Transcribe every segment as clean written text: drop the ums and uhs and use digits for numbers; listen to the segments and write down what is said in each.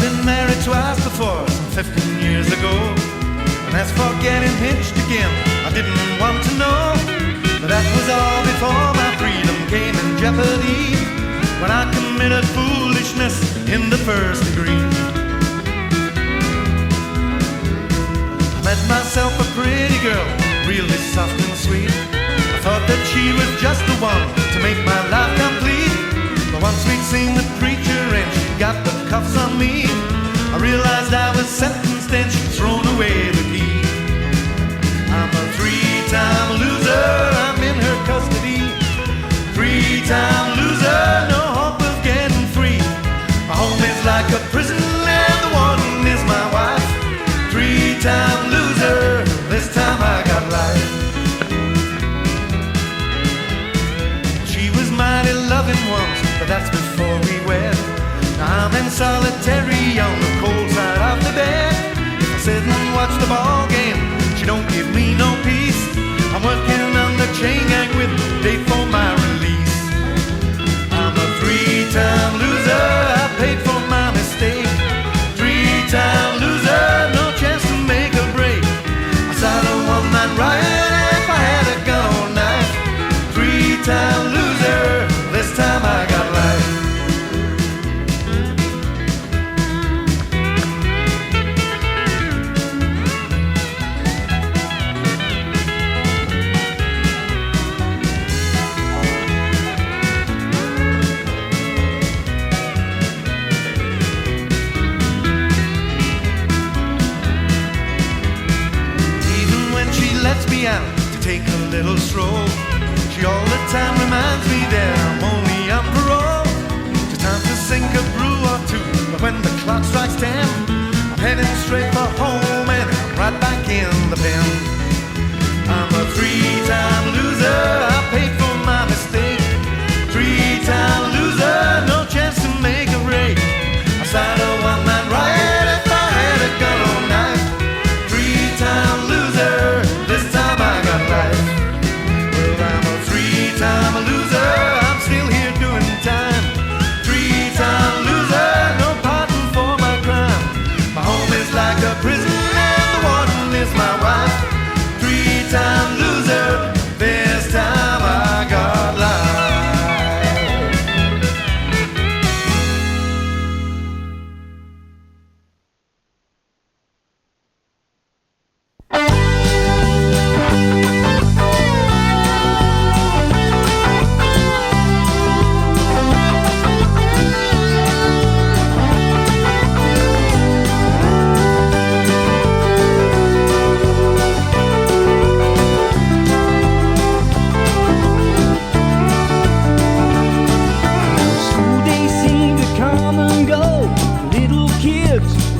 been married twice before, some 15 years ago. And as for getting hitched again, I didn't want to know. But that was all before my freedom came in jeopardy, when I committed foolishness in the first degree. I met myself a pretty girl, really soft and sweet. I thought that she was just the one to make my life complete. But once we'd seen the preacher and she got the cuffs on me, I realized I was sentenced and she'd thrown away the key. I'm a three-time loser, I'm in her custody. Three-time loser, no hope of getting free. My home is like a prison and the warden is my wife. Three-time loser, this time I got life. She was mighty loving once, but that's before we wed. Now I'm in solitary on the cold side of the bed. If I sit and watch the ball game, she don't give me no peace. I'm working on the chain gang with the date for my release. I'm a three-time loser, I paid for my mistake. Three-time loser, no chance to make a break. I started a one-man riot if I had a gun or knife. Three-time loser, this time I got life. Lets me out to take a little stroll. She all the time reminds me that I'm only on parole. Just time to sink a brew or two, but when the clock strikes 10, I'm heading straight for home and I'm right back in the pen. I'm a three-time loser, I paid for my mistake. Three-time loser, no chance to make a break. I started a one-man riot if I had a gun or knife. Three-time loser, this time I got life. Well, I'm a three-time loser, I'm still here doing time. Three-time loser, no pardon for my crime. My home is like a prison and the warden is my wife. Three-time loser, this time I got life.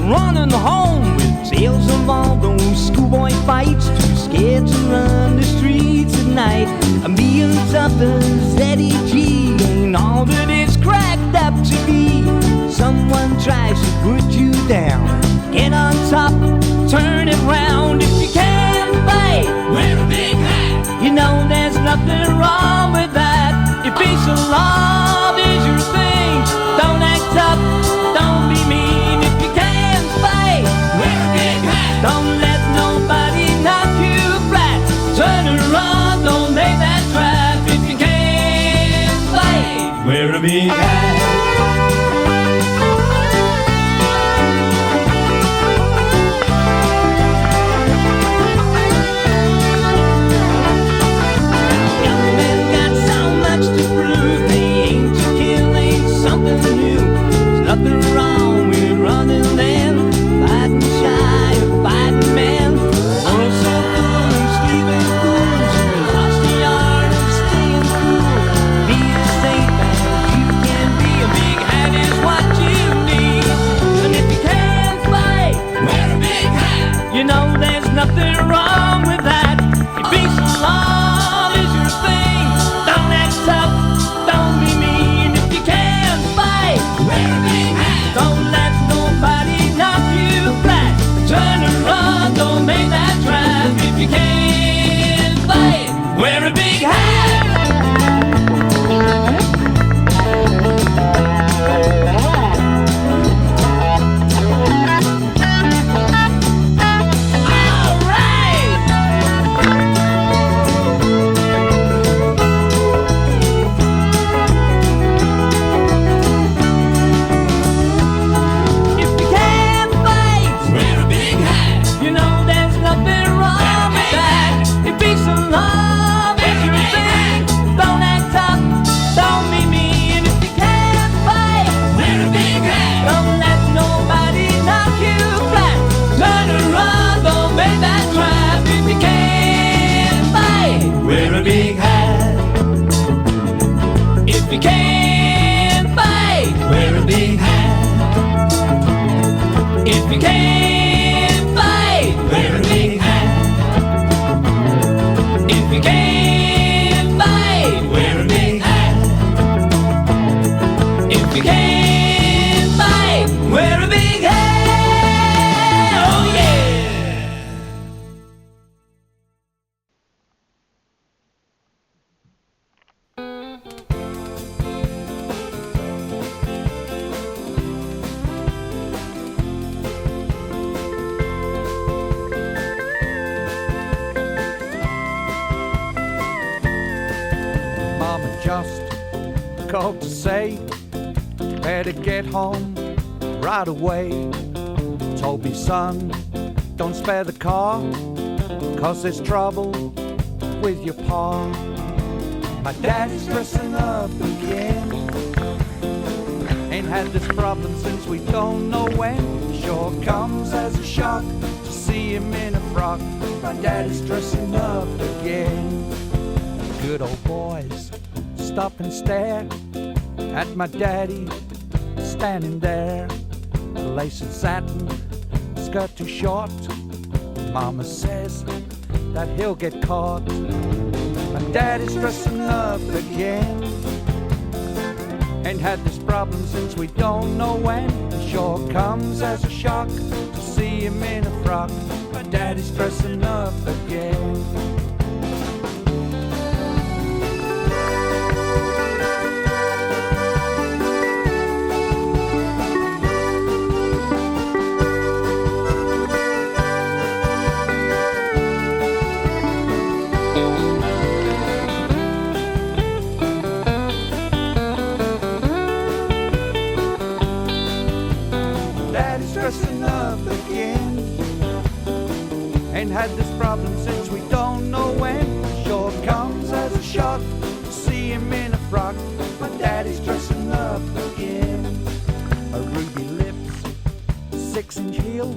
Running home with tales of all those schoolboy fights. Too scared to run the streets at night. I'm being tough as Eddie G ain't all that it's cracked up to be. Someone tries to put you down, get on top, turn it round. If you can't fight, wear a big hat. You know there's nothing wrong with that. If peace and love is your thing, don't act tough, don't be mean. If you can't fight, wear a big hat. Don't let nobody knock you flat. Turn around, don't make that trap. If you can't fight, wear a big hat. Young men got so much to prove, they ain't You can't buy it, wear a big hat. Oh yeah. Mama just called to say, better get home right away. Told me, son, don't spare the car, 'cause there's trouble with your pa. My daddy's dressing up again. Ain't had this problem since we don't know when. Sure comes as a shock to see him in a frock. My daddy's dressing up again. Good old boys stop and stare at my daddy standing there. Lace and satin, skirt too short. Mama says that he'll get caught. My daddy's dressing up again. Ain't had this problem since we don't know when. It sure comes as a shock to see him in a frock. My daddy's dressing up again. Dressing up again. Ain't had this problem since we don't know when. Sure comes as a shock to see him in a frock. My daddy's dressing up again. A ruby lips, 6-inch heel.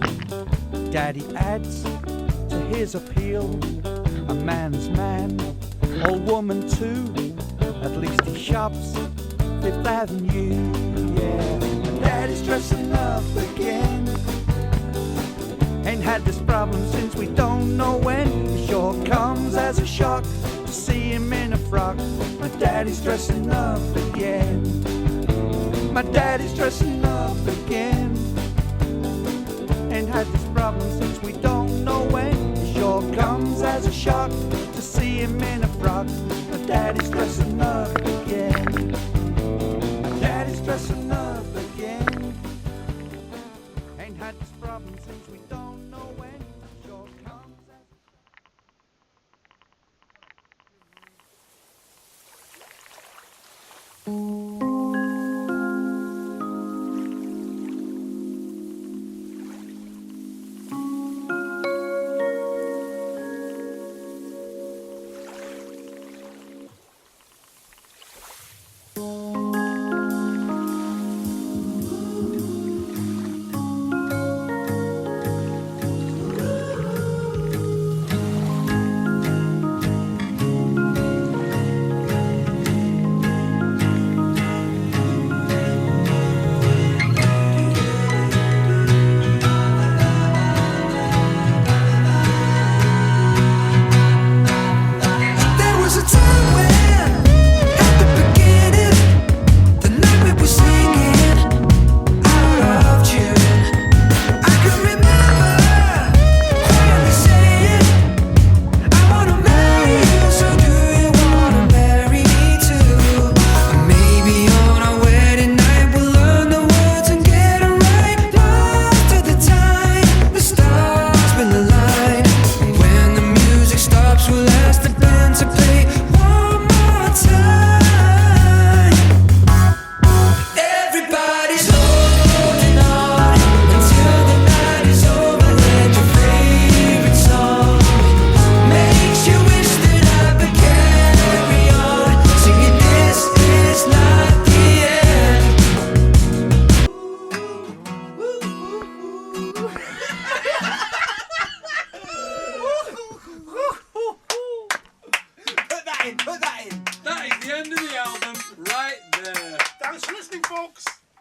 Daddy adds to his appeal. A man's man, old woman too. At least he shops 5th Avenue. Yeah, my daddy's dressing up again. Ain't had this problem since we don't know when. It sure comes as a shock to see him in a frock. My daddy's dressing up again. My daddy's dressing up again. Ain't had this problem since we don't know when. It sure comes as a shock to see him in a frock. My daddy's dressing up again. My daddy's dressing up again. Ain't had this problem since we don't know when. It sure comes as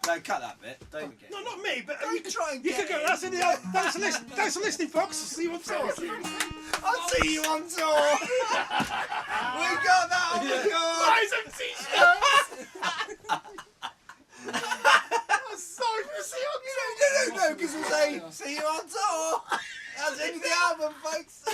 No, cut that bit. Don't forget. No, not me, but You can try and you get could go. it. That's in the. Thanks for listening, folks. See you on tour. I'll see you on tour. We got that on the Buy some t-shirts. No, because we'll say, see you on tour. That's the end of the album, folks.